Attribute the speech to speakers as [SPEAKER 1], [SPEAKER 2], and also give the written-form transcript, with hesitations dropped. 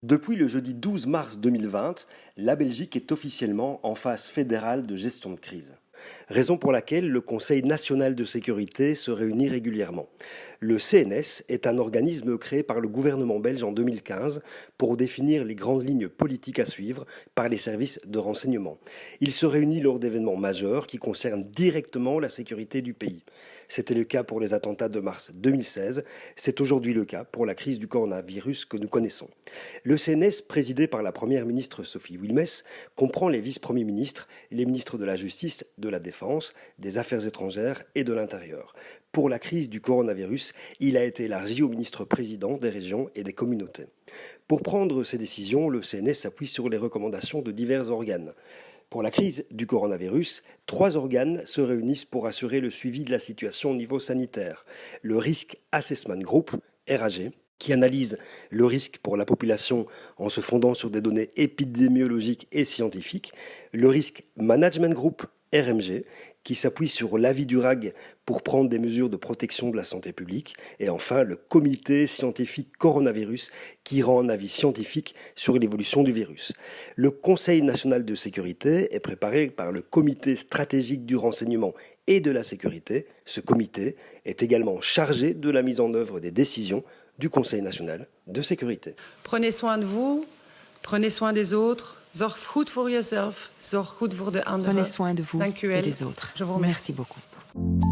[SPEAKER 1] Depuis le jeudi 12 mars 2020, la Belgique est officiellement en phase fédérale de gestion de crise. Raison pour laquelle le Conseil national de sécurité se réunit régulièrement. Le CNS est un organisme créé par le gouvernement belge en 2015 pour définir les grandes lignes politiques à suivre par les services de renseignement. Il se réunit lors d'événements majeurs qui concernent directement la sécurité du pays. C'était le cas pour les attentats de mars 2016, c'est aujourd'hui le cas pour la crise du coronavirus que nous connaissons. Le CNS, présidé par la première ministre Sophie Wilmès, comprend les vice-premiers ministres, les ministres de la Justice, de la Défense, des Affaires étrangères et de l'Intérieur. Pour la crise du coronavirus, il a été élargi au ministre-président des régions et des communautés. Pour prendre ces décisions, le CNS s'appuie sur les recommandations de divers organes. Pour la crise du coronavirus, 3 organes se réunissent pour assurer le suivi de la situation au niveau sanitaire. Le Risk Assessment Group, RAG, qui analyse le risque pour la population en se fondant sur des données épidémiologiques et scientifiques. Le Risk Management Group, RMG, qui s'appuie sur l'avis du RAG pour prendre des mesures de protection de la santé publique. Et enfin, le comité scientifique coronavirus qui rend un avis scientifique sur l'évolution du virus. Le Conseil national de sécurité est préparé par le comité stratégique du renseignement et de la sécurité. Ce comité est également chargé de la mise en œuvre des décisions du Conseil national de sécurité.
[SPEAKER 2] Prenez soin de vous, prenez soin des autres. Zorg goed voor jezelf, zorg goed voor de anderen.
[SPEAKER 3] Prenez soin de vous
[SPEAKER 2] Dank u wel.
[SPEAKER 3] et des autres.
[SPEAKER 2] Je vous remercie.
[SPEAKER 3] Merci beaucoup.